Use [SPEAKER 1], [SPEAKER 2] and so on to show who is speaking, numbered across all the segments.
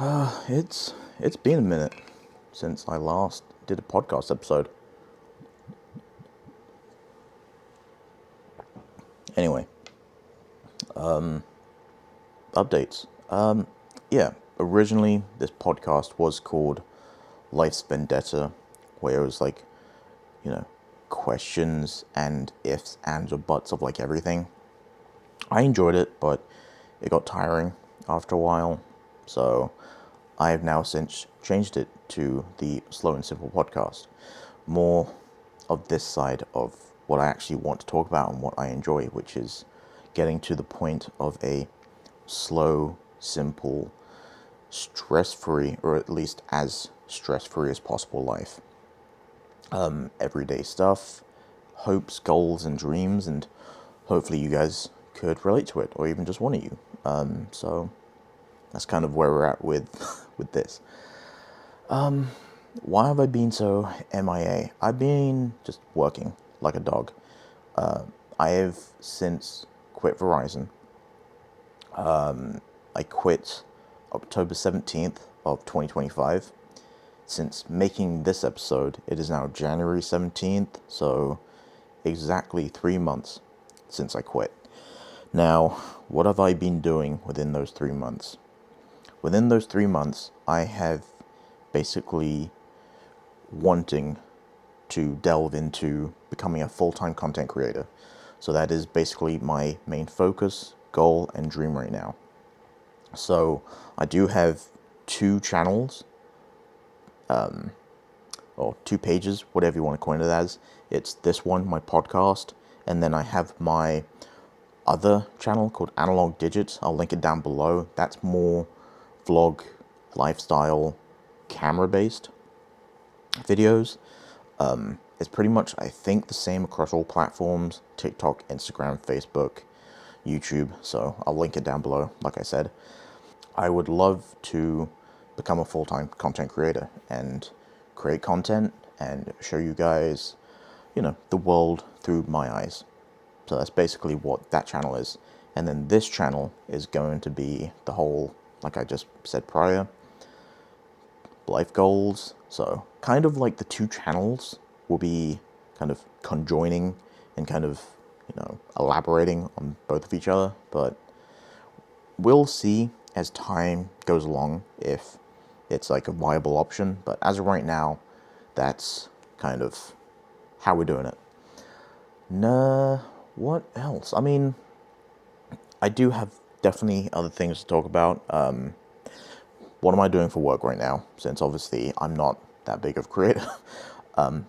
[SPEAKER 1] It's been a minute since I last did a podcast episode. Anyway, updates. Yeah, originally this podcast was called Life's Vendetta, where it was like, you know, questions and ifs, ands, or buts of like everything. I enjoyed it, but it got tiring after a while, so I have now since changed it to the Slow and Simple podcast. More of this side of what I actually want to talk about and what I enjoy, which is getting to the point of a slow, simple, stress-free, or at least as stress-free as possible life. Everyday stuff, hopes, goals, and dreams, and hopefully you guys could relate to it, or even just one of you. So that's kind of where we're at with with this. Why have I been so MIA? I've been just working like a dog. I have since quit Verizon. I quit October 17th of 2025. Since making this episode, it is now January 17th, so exactly 3 months since I quit. Now, what have I been doing within those 3 months? Within those 3 months, I have basically wanting to delve into becoming a full-time content creator. So that is basically my main focus, goal, and dream right now. So I do have two channels, or two pages, whatever you want to coin it as. It's this one, my podcast, and then I have my other channel called Analog Digits. I'll link it down below. That's more vlog, lifestyle, camera-based videos. It's pretty much, I think, the same across all platforms: TikTok, Instagram, Facebook, YouTube. So I'll link it down below, like I said. I would love to become a full-time content creator and create content and show you guys, the world through my eyes. So that's basically what that channel is. And then this channel is going to be the whole, like I just said prior, life goals. So kind of like the two channels will be kind of conjoining and kind of, elaborating on both of each other. But we'll see as time goes along if it's like a viable option. But as of right now, that's kind of how we're doing it. Nah, what else? I mean, I do have definitely other things to talk about. What am I doing for work right now? Since obviously I'm not that big of a creator.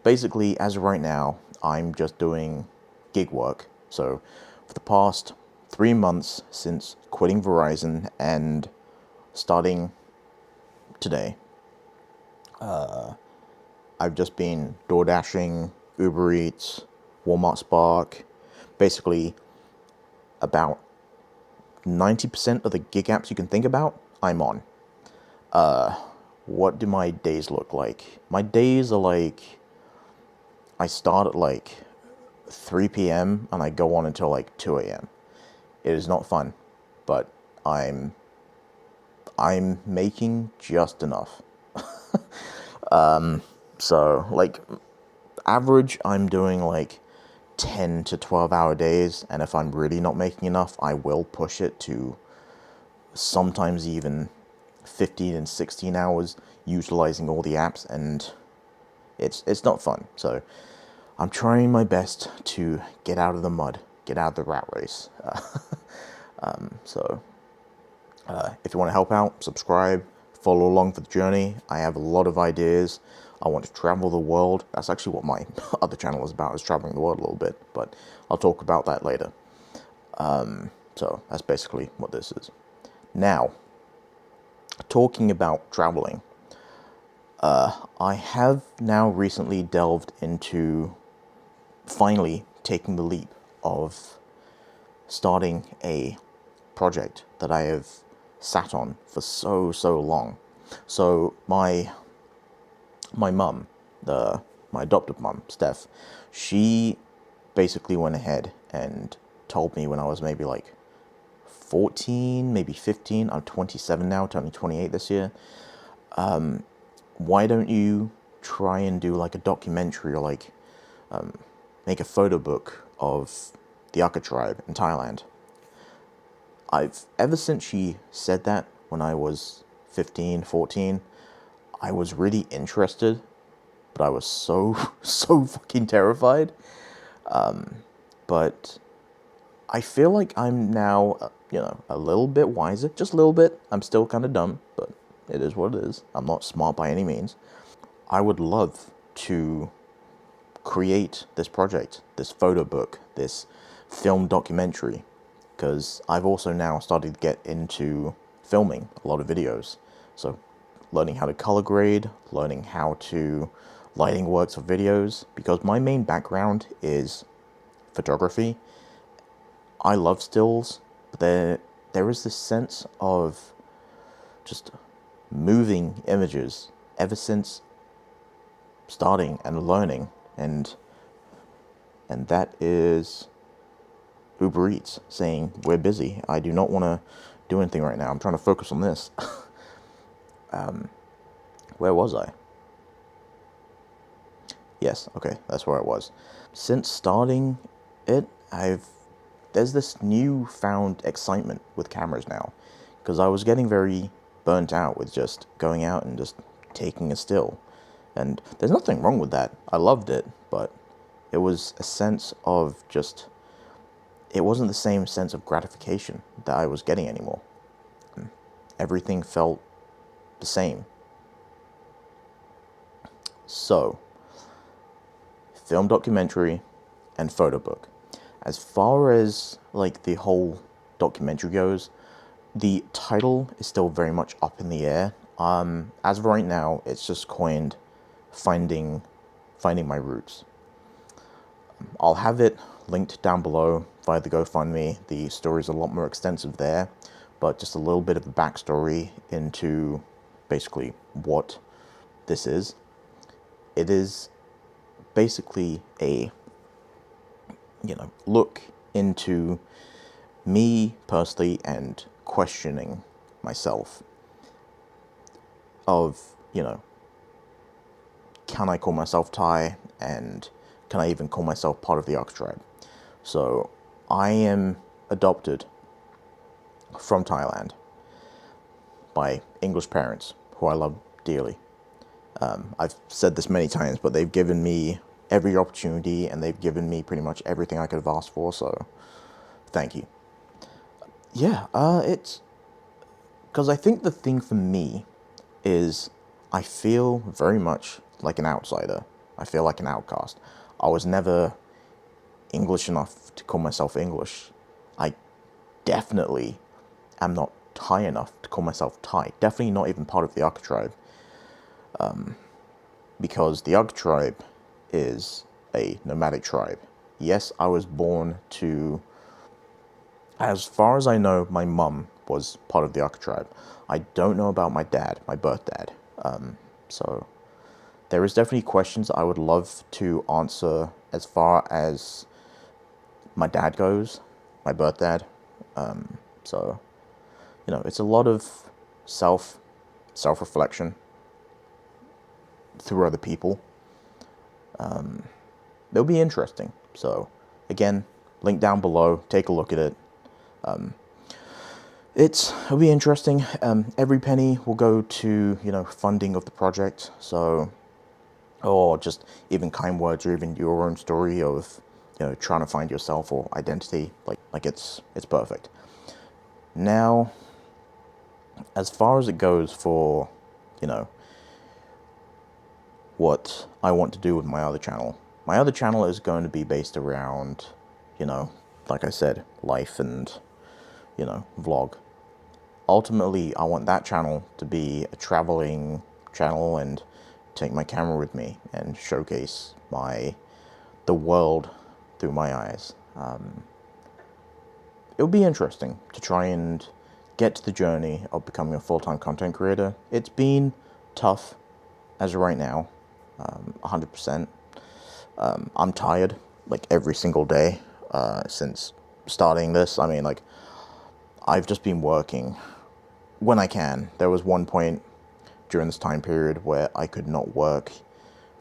[SPEAKER 1] Basically, as of right now, I'm just doing gig work. So for the past 3 months since quitting Verizon and starting today, I've just been door dashing, Uber Eats, Walmart Spark, basically about 90% of the gig apps you can think about, I'm on. What do my days look like? My days are like, I start at like 3 p.m. and I go on until like 2 a.m. It is not fun, but I'm making just enough. So like average, I'm doing like 10 to 12 hour days, and if I'm really not making enough, I will push it to sometimes even 15 and 16 hours utilizing all the apps, and it's not fun. So I'm trying my best to get out of the mud, get out of the rat race. So if you want to help out, subscribe, follow along for the journey. I have a lot of ideas. I want to travel the world. That's actually what my other channel is about, is traveling the world a little bit, but I'll talk about that later. So that's basically what this is. Now, talking about traveling, I have now recently delved into finally taking the leap of starting a project that I have sat on for so long. So my mum, my adopted mum, Steph, she basically went ahead and told me when I was maybe like 14, maybe 15. I'm 27 now, turning 28 this year. Why don't you try and do like a documentary or like make a photo book of the Aka tribe in Thailand? Ever since she said that when I was 15, 14, I was really interested, but I was so, so fucking terrified. But I feel like I'm now, a little bit wiser, just a little bit. I'm still kind of dumb, but it is what it is. I'm not smart by any means. I would love to create this project, this photo book, this film documentary, because I've also now started to get into filming a lot of videos. So learning how to color grade, learning how to lighting works for videos, because my main background is photography. I love stills, but there is this sense of just moving images ever since starting and learning, and that is Uber Eats saying we're busy. I do not want to do anything right now. I'm trying to focus on this. Where was I? Yes, okay, that's where I was. Since starting it, there's this newfound excitement with cameras now, because I was getting very burnt out with just going out and just taking a still. And there's nothing wrong with that. I loved it, but it was a sense of just, it wasn't the same sense of gratification that I was getting anymore. Everything felt the same. So, film documentary and photo book. As far as like the whole documentary goes, the title is still very much up in the air. As of right now, it's just coined finding my roots. I'll have it linked down below via the GoFundMe. The story's a lot more extensive there, but just a little bit of a backstory into basically what this is. It is basically a, look into me personally and questioning myself of, can I call myself Thai, and can I even call myself part of the Aka tribe? So I am adopted from Thailand by English parents who I love dearly. I've said this many times, but they've given me every opportunity and they've given me pretty much everything I could have asked for, so thank you. Yeah, it's because I think the thing for me is I feel very much like an outsider. I feel like an outcast. I was never English enough to call myself English. I definitely am not Thai enough to call myself Thai. Definitely not even part of the Aka tribe. Because the Aka tribe is a nomadic tribe. Yes, I was born to... As far as I know, my mum was part of the Aka tribe. I don't know about my dad, my birth dad. So there is definitely questions I would love to answer as far as my dad goes, my birth dad. So, it's a lot of self-reflection through other people. It'll be interesting. So, again, link down below. Take a look at it. It'll be interesting. Every penny will go to, funding of the project. So, or just even kind words, or even your own story of, trying to find yourself or identity. Like it's perfect. Now, as far as it goes for, what I want to do with my other channel. My other channel is going to be based around, like I said, life and, vlog. Ultimately, I want that channel to be a traveling channel and take my camera with me and showcase the world through my eyes. It'll be interesting to try and get to the journey of becoming a full-time content creator. It's been tough as of right now, 100%. I'm tired, like, every single day since starting this. I mean, like, I've just been working when I can. There was one point during this time period where I could not work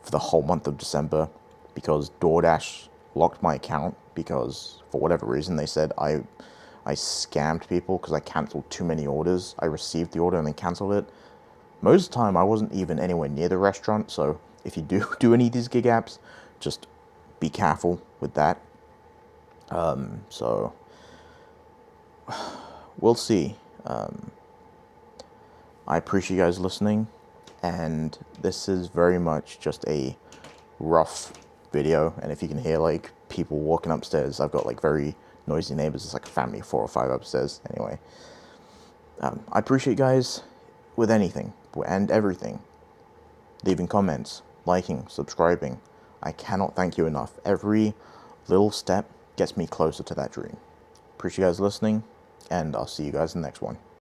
[SPEAKER 1] for the whole month of December because DoorDash locked my account because for whatever reason they said I scammed people because I cancelled too many orders. I received the order and then cancelled it. Most of the time I wasn't even anywhere near the restaurant, so if you do do any of these gig apps, just be careful with that. So we'll see. I appreciate you guys listening, and this is very much just a rough video. And if you can hear like people walking upstairs, I've got like very noisy neighbors. It's like a family of 4 or 5 upstairs. Anyway, I appreciate you guys with anything and everything. Leaving comments, liking, subscribing. I cannot thank you enough. Every little step gets me closer to that dream. Appreciate you guys listening, and I'll see you guys in the next one.